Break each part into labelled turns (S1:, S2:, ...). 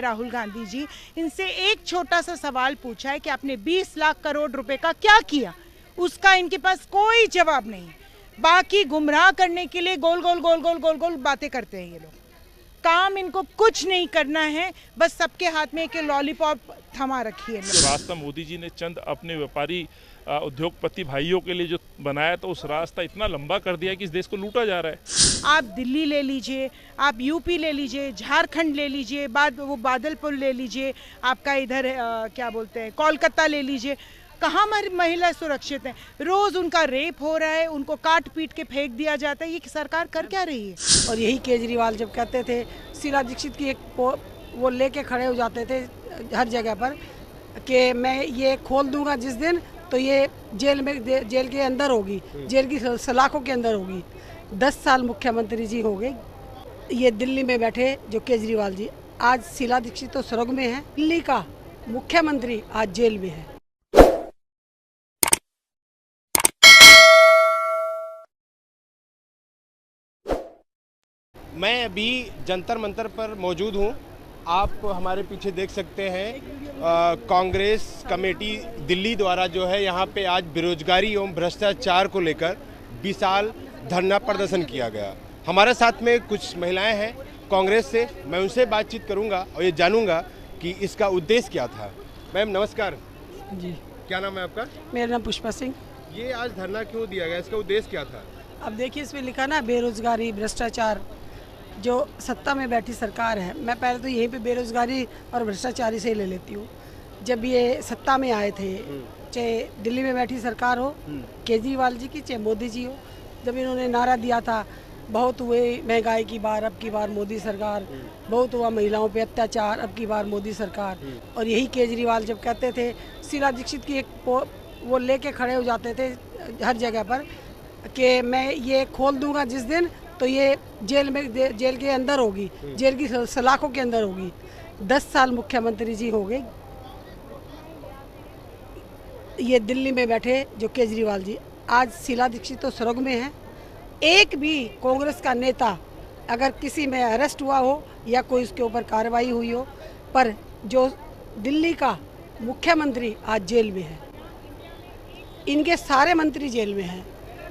S1: राहुल गांधी जी, इनसे एक छोटा सा सवाल पूछा है कि आपने 20 लाख करोड़ रुपए का क्या किया, उसका इनके पास कोई जवाब नहीं। बाकी गुमराह करने के लिए गोल गोल गोल गोल गोल गोल बातें करते हैं ये लोग। काम इनको कुछ नहीं करना है, बस सबके हाथ में एक लॉलीपॉप थमा रखी है।
S2: जो रास्ता मोदी जी ने चंद अपने व्यापारी उद्योगपति भाइयों के लिए जो बनाया था, उस रास्ता इतना लंबा कर दिया कि इस देश को लूटा जा रहा है।
S1: आप दिल्ली ले लीजिए, आप यूपी ले लीजिए, झारखंड ले लीजिए, वो बादलपुर ले लीजिए, आपका इधर क्या बोलते हैं कोलकाता ले लीजिए, कहाँ महिला सुरक्षित है? रोज उनका रेप हो रहा है, उनको काट पीट के फेंक दिया जाता है। ये सरकार कर क्या रही है?
S3: और यही केजरीवाल जब कहते थे, शीला दीक्षित की एक वो लेके खड़े हो जाते थे हर जगह पर कि मैं ये खोल दूंगा जिस दिन, तो ये जेल के अंदर होगी, जेल की सलाखों के अंदर होगी। 10 साल मुख्यमंत्री जी हो गए। ये दिल्ली में बैठे जो केजरीवाल जी, आज शीला दीक्षित तो स्वर्ग में है, दिल्ली का मुख्यमंत्री आज जेल में है।
S4: मैं अभी जंतर मंतर पर मौजूद हूँ। आप हमारे पीछे देख सकते हैं कांग्रेस कमेटी दिल्ली द्वारा जो है यहाँ पे आज बेरोजगारी एवं भ्रष्टाचार को लेकर विशाल धरना प्रदर्शन किया गया। हमारे साथ में कुछ महिलाएं हैं कांग्रेस से, मैं उनसे बातचीत करूंगा और ये जानूंगा कि इसका उद्देश्य क्या था। मैम नमस्कार
S3: जी,
S4: क्या नाम है आपका?
S3: मेरा नाम पुष्पा सिंह।
S4: ये आज धरना क्यों दिया गया, इसका उद्देश्य क्या था?
S3: अब देखिए, इसमें लिखा ना बेरोजगारी भ्रष्टाचार, जो सत्ता में बैठी सरकार है। मैं पहले तो यहीं पे बेरोजगारी और भ्रष्टाचारी से ही ले लेती हूँ। जब ये सत्ता में आए थे, चाहे दिल्ली में बैठी सरकार हो केजरीवाल जी की, चाहे मोदी जी हो, जब इन्होंने नारा दिया था बहुत हुए महंगाई की बार, अब की बार मोदी सरकार, बहुत हुआ महिलाओं पे अत्याचार, अब की बार मोदी सरकार। और यही केजरीवाल जब कहते थे, शीला दीक्षित की एक वो लेके खड़े हो जाते थे हर जगह पर कि मैं ये खोल दूंगा जिस दिन, तो ये जेल के अंदर होगी, जेल की सलाखों के अंदर होगी। 10 साल मुख्यमंत्री जी हो गए। ये दिल्ली में बैठे जो केजरीवाल जी, आज शीला दीक्षित तो स्वर्ग में है। एक भी कांग्रेस का नेता अगर किसी में अरेस्ट हुआ हो या कोई उसके ऊपर कार्रवाई हुई हो, पर जो दिल्ली का मुख्यमंत्री आज जेल में है। इनके सारे मंत्री जेल में हैं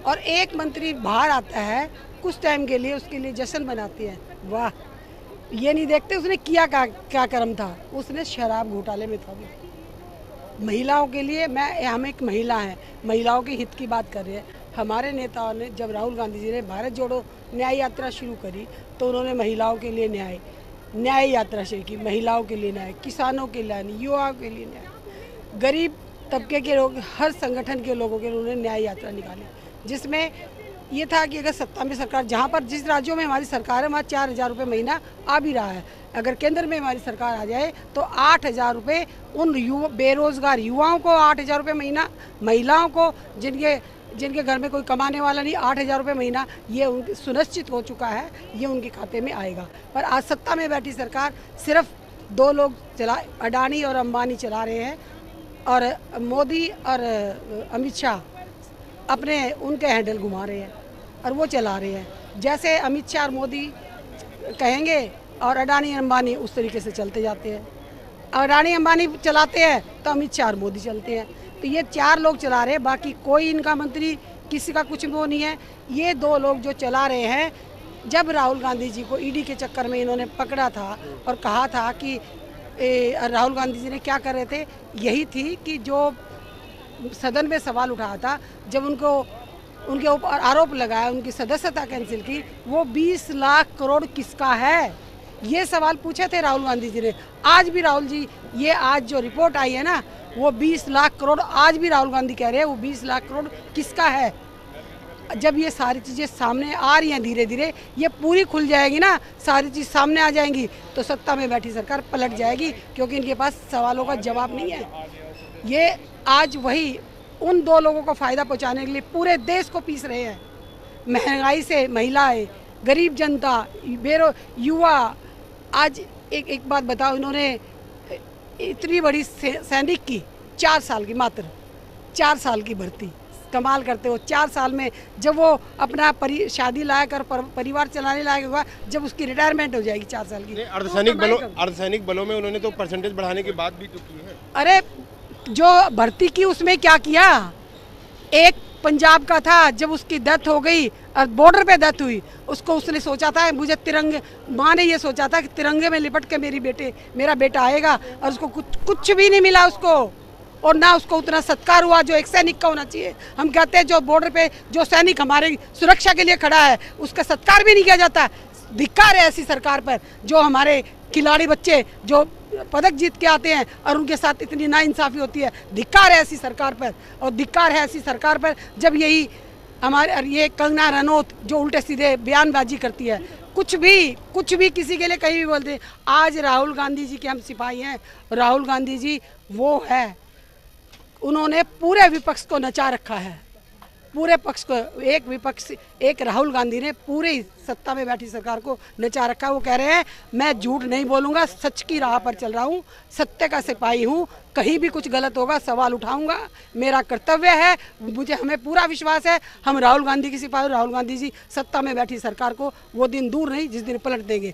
S3: और एक मंत्री बाहर आता है कुछ टाइम के लिए, उसके लिए जश्न मनाती है। वाह, ये नहीं देखते उसने किया क्या कर्म था। उसने शराब घोटाले में था। महिलाओं के लिए, हम एक महिला है, महिलाओं के हित की बात कर रहे हैं। हमारे नेताओं ने, जब राहुल गांधी जी ने भारत जोड़ो न्याय यात्रा शुरू करी, तो उन्होंने महिलाओं के लिए न्याय यात्रा शुरू की। महिलाओं के लिए न्याय, किसानों के लिए न्याय, युवाओं के लिए न्याय, गरीब तबके के लोग, हर संगठन के लोगों के लिए उन्होंने न्याय यात्रा निकाली, जिसमें ये था कि अगर सत्ता में सरकार, जहाँ पर जिस राज्यों में हमारी सरकार है वहाँ 4000 रुपये महीना आ भी रहा है। अगर केंद्र में हमारी सरकार आ जाए तो 8000 रुपये उन बेरोजगार युवाओं को, 8000 रुपये महीना महिलाओं को, जिनके घर में कोई कमाने वाला नहीं, 8000 रुपये महीना ये उनके सुनिश्चित हो चुका है, ये उनके खाते में आएगा। पर आज सत्ता में बैठी सरकार सिर्फ 2 लोग अडानी और अंबानी चला रहे हैं, और मोदी और अमित शाह अपने उनके हैंडल घुमा रहे हैं और वो चला रहे हैं। जैसे अमित शाह और मोदी कहेंगे और अडानी अंबानी उस तरीके से चलते जाते हैं। अडानी अंबानी चलाते हैं तो अमित शाह और मोदी चलते हैं। तो ये 4 लोग चला रहे हैं, बाकी कोई इनका मंत्री, किसी का कुछ वो नहीं है। ये 2 लोग जो चला रहे हैं। जब राहुल गांधी जी को ईडी के चक्कर में इन्होंने पकड़ा था और कहा था कि राहुल गांधी जी ने क्या कर रहे थे, यही थी कि जो सदन में सवाल उठाया था, जब उनके ऊपर आरोप लगाया, उनकी सदस्यता कैंसिल की, वो 20 लाख करोड़ किसका है, ये सवाल पूछे थे राहुल गांधी जी ने। आज भी राहुल जी, ये आज जो रिपोर्ट आई है ना, वो 20 लाख करोड़, आज भी राहुल गांधी कह रहे हैं वो 20 लाख करोड़ किसका है। जब ये सारी चीज़ें सामने आ रही हैं, धीरे धीरे ये पूरी खुल जाएगी ना, सारी चीज़ सामने आ जाएंगी, तो सत्ता में बैठी सरकार पलट जाएगी, क्योंकि इनके पास सवालों का जवाब नहीं है। ये आज वही उन 2 लोगों को फ़ायदा पहुंचाने के लिए पूरे देश को पीस रहे हैं। महंगाई से महिलाएं, गरीब जनता, युवा। आज एक बात बताओ, इन्होंने इतनी बड़ी सैनिक की 4 साल की, मात्र 4 साल की भर्ती, कमाल करते हो। 4 साल में जब वो अपना शादी लायक और परिवार चलाने लायक होगा, जब उसकी रिटायरमेंट हो जाएगी 4 साल की।
S4: अर्धसैनिक बलों में उन्होंने तो परसेंटेज बढ़ाने की बात भी तो की है।
S3: अरे जो भर्ती की उसमें क्या किया, एक पंजाब का था, जब उसकी डेथ हो गई और बॉर्डर पे डेथ हुई, उसको उसने सोचा था मुझे तिरंगे, माँ ने ये सोचा था कि तिरंगे में लिपट के मेरा बेटा आएगा, और उसको कुछ भी नहीं मिला उसको, और ना उसको उतना सत्कार हुआ जो एक सैनिक का होना चाहिए। हम कहते हैं जो बॉर्डर पे जो सैनिक हमारे सुरक्षा के लिए खड़ा है उसका सत्कार भी नहीं किया जाता। धिक्कार है ऐसी सरकार पर, जो हमारे खिलाड़ी बच्चे जो पदक जीत के आते हैं और उनके साथ इतनी नाइंसाफ़ी होती है। धिक्कार है ऐसी सरकार पर, और धिक्कार है ऐसी सरकार पर जब यही हमारे ये कंगना रनौत जो उल्टे सीधे बयानबाजी करती है, कुछ भी किसी के लिए कहीं भी बोलते हैं। आज राहुल गांधी जी के हम सिपाही हैं, राहुल गांधी जी वो है, उन्होंने पूरे विपक्ष को नचा रखा है, पूरे पक्ष को, एक विपक्ष, एक राहुल गांधी ने पूरी सत्ता में बैठी सरकार को नचा रखा है। वो कह रहे हैं मैं झूठ नहीं बोलूँगा, सच की राह पर चल रहा हूँ, सत्य का सिपाही हूँ, कहीं भी कुछ गलत होगा सवाल उठाऊंगा, मेरा कर्तव्य है, हमें पूरा विश्वास है हम राहुल गांधी की सिपाही। राहुल गांधी जी सत्ता में बैठी सरकार को वो दिन दूर नहीं जिस दिन पलट देंगे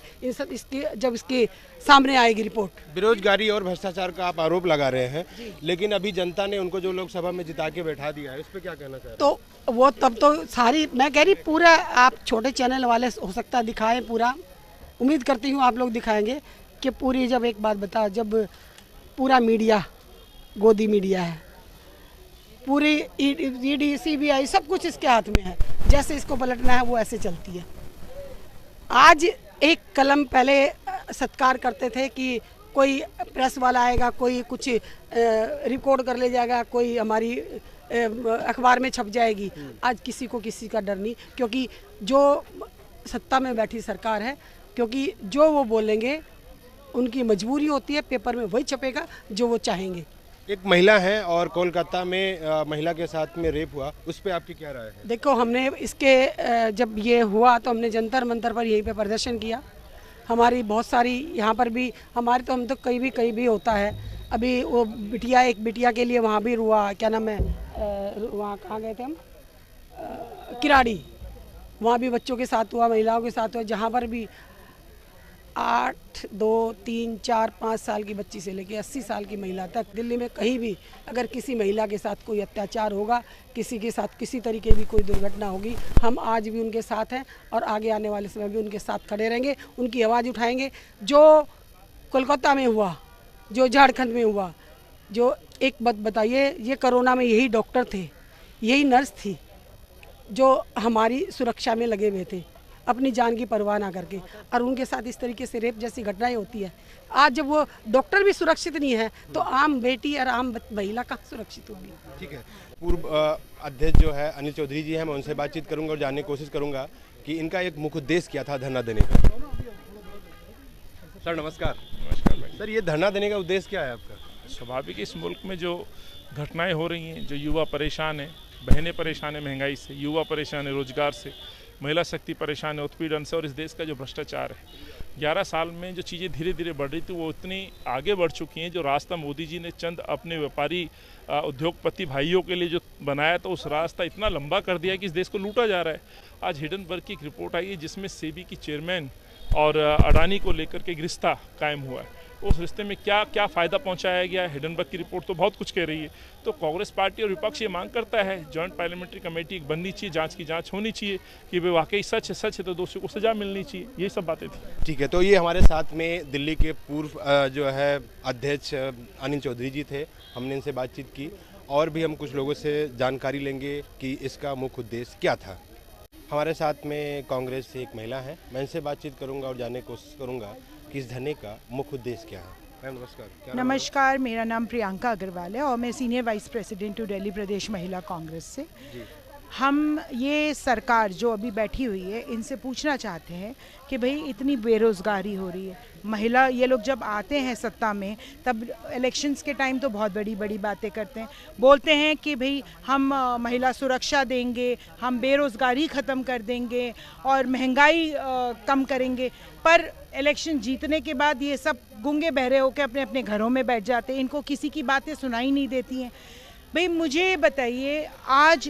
S3: जब इसकी सामने आएगी रिपोर्ट।
S4: बेरोजगारी और भ्रष्टाचार का आप आरोप लगा रहे हैं, लेकिन अभी जनता ने उनको जो लोकसभा में जिता के बैठा दिया है, उस पर क्या कहना चाहते हैं?
S3: तो वो तब तो सारी, मैं कह रही पूरा, आप छोटे चैनल वाले हो सकता है दिखाएं पूरा, उम्मीद करती हूँ आप लोग दिखाएंगे कि पूरी, जब एक बात बता, जब पूरा मीडिया गोदी मीडिया है, पूरी ईडी CBI सब कुछ इसके हाथ में है, जैसे इसको पलटना है वो ऐसे चलती है। आज एक कलम पहले सत्कार करते थे कि कोई प्रेस वाला आएगा, कोई कुछ रिकॉर्ड कर ले जाएगा, कोई हमारी अखबार में छप जाएगी। आज किसी को किसी का डर नहीं, क्योंकि जो सत्ता में बैठी सरकार है, क्योंकि जो वो बोलेंगे उनकी मजबूरी होती है, पेपर में वही छपेगा जो वो चाहेंगे।
S4: एक महिला है और कोलकाता में महिला के साथ में रेप हुआ, उस पर आपकी क्या राय है?
S3: देखो, हमने इसके जब ये हुआ तो हमने जंतर मंतर पर यहीं पे प्रदर्शन किया। हमारी बहुत सारी यहाँ पर भी हमारी, तो हम तो कहीं भी होता है। अभी वो बिटिया, एक बिटिया के लिए वहाँ भी हुआ, क्या नाम है, वहाँ कहाँ गए थे हम, किराड़ी, वहाँ भी बच्चों के साथ हुआ, महिलाओं के साथ हुआ, जहाँ पर भी 8, 2, 3, 4, 5 साल की बच्ची से लेकर 80 साल की महिला तक, दिल्ली में कहीं भी अगर किसी महिला के साथ कोई अत्याचार होगा, किसी के साथ किसी तरीके की कोई दुर्घटना होगी, हम आज भी उनके साथ हैं और आगे आने वाले समय भी उनके साथ खड़े रहेंगे, उनकी आवाज़ उठाएंगे। जो कोलकाता में हुआ, जो झारखंड में हुआ, जो एक बात बताइए, ये कोरोना में यही डॉक्टर थे, यही नर्स थी जो हमारी सुरक्षा में लगे हुए थे, अपनी जान की परवाह ना करके, और उनके साथ इस तरीके से रेप जैसी घटनाएं होती है। आज जब वो डॉक्टर भी सुरक्षित नहीं है तो आम बेटी और आम महिला कहाँ सुरक्षित होगी?
S4: ठीक है, पूर्व अध्यक्ष जो है अनिल चौधरी जी हैं, मैं उनसे बातचीत करूंगा और जानने की कोशिश करूंगा कि इनका एक मुख्य उद्देश्य क्या था धरना देने का। सर नमस्कार।
S2: नमस्कार भाई।
S4: सर, ये धरना देने का उद्देश्य क्या है आपका?
S2: स्वाभाविक इस मुल्क में जो घटनाएं हो रही हैं, जो युवा परेशान है, बहनें परेशान है महंगाई से, युवा परेशान है रोजगार से, महिला शक्ति परेशान है उत्पीड़न से, और इस देश का जो भ्रष्टाचार है, 11 साल में जो चीज़ें धीरे धीरे बढ़ रही थी वो इतनी आगे बढ़ चुकी हैं। जो रास्ता मोदी जी ने चंद अपने व्यापारी उद्योगपति भाइयों के लिए जो बनाया, तो उस रास्ता इतना लंबा कर दिया कि इस देश को लूटा जा रहा है। आज हिडनबर्ग की एक रिपोर्ट आई है जिसमें सेबी की चेयरमैन और अडानी को लेकर के एक रिश्ता कायम हुआ है। उस रिश्ते में क्या क्या फ़ायदा पहुंचाया गया है, हिडनबर्ग की रिपोर्ट तो बहुत कुछ कह रही है। तो कांग्रेस पार्टी और विपक्ष ये मांग करता है जॉइंट पार्लियामेंट्री कमेटी एक बननी चाहिए, जांच की जांच होनी चाहिए कि वे वाकई सच है तो दोषियों को सजा मिलनी चाहिए। ये सब बातें थी।
S4: ठीक है, तो ये हमारे साथ में दिल्ली के पूर्व जो है अध्यक्ष अनिल चौधरी जी थे, हमने इनसे बातचीत की और भी हम कुछ लोगों से जानकारी लेंगे कि इसका मुख्य उद्देश्य क्या था। हमारे साथ में कांग्रेस से एक महिला है, मैं इनसे बातचीत करूंगा और जानने की कोशिश करूंगा कि इस धरने का मुख्य उद्देश्य क्या है। मैम नमस्कार।
S1: नमस्कार, मेरा नाम प्रियंका अग्रवाल है और मैं सीनियर वाइस प्रेसिडेंट हूँ दिल्ली प्रदेश महिला कांग्रेस से। हम ये सरकार जो अभी बैठी हुई है इनसे पूछना चाहते हैं कि भाई इतनी बेरोज़गारी हो रही है, महिला ये लोग जब आते हैं सत्ता में तब इलेक्शंस के टाइम तो बहुत बड़ी बड़ी बातें करते हैं, बोलते हैं कि भाई हम महिला सुरक्षा देंगे, हम बेरोज़गारी ख़त्म कर देंगे और महंगाई कम करेंगे, पर इलेक्शन जीतने के बाद ये सब गूंगे बहरे होकर अपने अपने घरों में बैठ जाते हैं, इनको किसी की बातें सुनाई नहीं देती हैं। भाई मुझे बताइए, आज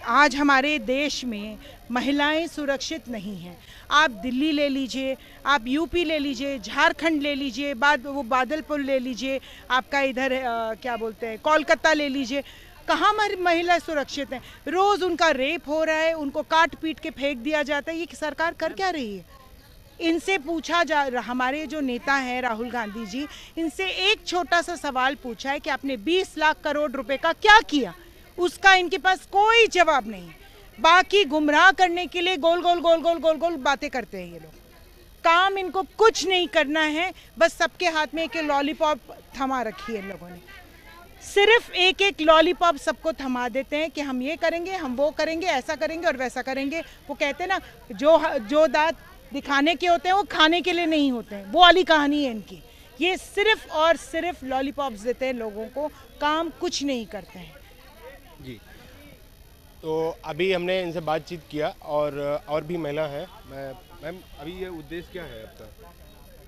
S1: आज हमारे देश में महिलाएं सुरक्षित नहीं हैं। आप दिल्ली ले लीजिए, आप यूपी ले लीजिए, झारखंड ले लीजिए, वो बादलपुर ले लीजिए, आपका इधर क्या बोलते हैं कोलकाता ले लीजिए, कहाँ महिला सुरक्षित हैं? रोज़ उनका रेप हो रहा है, उनको काट पीट के फेंक दिया जाता है। ये सरकार कर क्या रही है? इनसे पूछा हमारे जो नेता हैं राहुल गांधी जी, इनसे एक छोटा सा सवाल पूछा है कि आपने 20 लाख करोड़ रुपए का क्या किया, उसका इनके पास कोई जवाब नहीं। बाकी गुमराह करने के लिए गोल गोल गोल गोल गोल गोल बातें करते हैं ये लोग। काम इनको कुछ नहीं करना है, बस सबके हाथ में एक लॉलीपॉप थमा रखी है इन लोगों ने। सिर्फ एक एक लॉलीपॉप सबको थमा देते हैं कि हम ये करेंगे, हम वो करेंगे, ऐसा करेंगे और वैसा करेंगे। वो कहते हैं ना, जो दांत दिखाने के होते हैं वो खाने के लिए नहीं होते हैं, वो वाली कहानी है इनकी। ये सिर्फ और सिर्फ लॉलीपॉप्स देते हैं लोगों को, काम कुछ नहीं करते हैं
S4: जी। तो अभी हमने इनसे बातचीत किया और भी महिला है। मैम, अभी ये उद्देश्य क्या है आपका?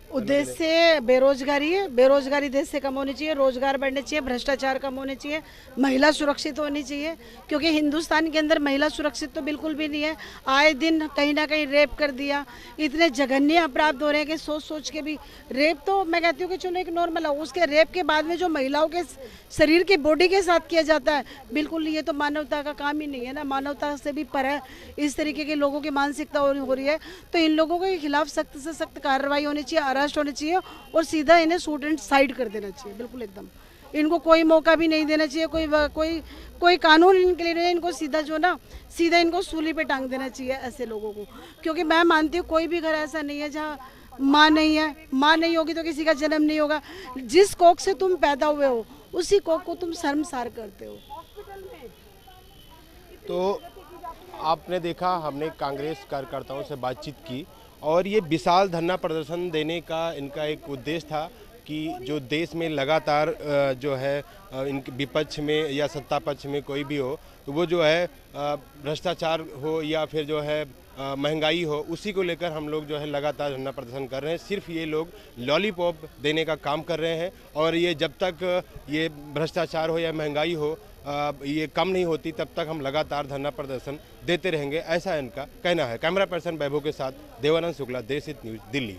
S3: उद्देश्य बेरोजगारी है। बेरोजगारी देश से कम होनी चाहिए, रोजगार बढ़ने चाहिए, भ्रष्टाचार कम होने चाहिए, महिला सुरक्षित होनी चाहिए। क्योंकि हिंदुस्तान के अंदर महिला सुरक्षित तो बिल्कुल भी नहीं है। आए दिन कहीं ना कहीं रेप कर दिया, इतने जघन्य अपराध हो रहे हैं कि सोच सोच के भी रेप तो मैं कहती हूँ कि चलो एक नॉर्मल है, उसके रेप के बाद में जो महिलाओं के शरीर की बॉडी के साथ किया जाता है, बिल्कुल ये तो मानवता का काम ही नहीं है ना। मानवता से भी पर है इस तरीके के लोगों की मानसिकता हो रही है। तो इन लोगों के खिलाफ सख्त से सख्त कार्रवाई होनी चाहिए, अरेस्ट होने चाहिए और सीधा इन्हें शूट एंड साइड कर देना चाहिए। बिल्कुल एकदम इनको कोई मौका भी नहीं देना चाहिए, कोई कानून इनके लिए नहीं। इनको सीधा जो ना सीधा इनको सूली पे टांग देना चाहिए ऐसे लोगों को। क्योंकि मैं मानती हूँ कोई भी घर ऐसा नहीं है जहाँ माँ नहीं है। माँ नहीं होगी तो किसी का जन्म नहीं होगा। जिस कोख से तुम पैदा हुए हो उसी कोख को तुम शर्मसार करते हो।
S4: तो आपने देखा, हमने कांग्रेस कार्यकर्ताओं से बातचीत की और ये विशाल धरना प्रदर्शन देने का इनका एक उद्देश्य था कि जो देश में लगातार जो है इनके विपक्ष में या सत्ता पक्ष में कोई भी हो, तो वो जो है भ्रष्टाचार हो या फिर जो है महंगाई हो, उसी को लेकर हम लोग जो है लगातार धरना प्रदर्शन कर रहे हैं। सिर्फ ये लोग लॉलीपॉप देने का काम कर रहे हैं और ये जब तक ये भ्रष्टाचार हो या महंगाई हो ये कम नहीं होती, तब तक हम लगातार धरना प्रदर्शन देते रहेंगे, ऐसा इनका कहना है। कैमरा पर्सन वैभव के साथ देवानंद शुक्ला, देश हित न्यूज़, दिल्ली।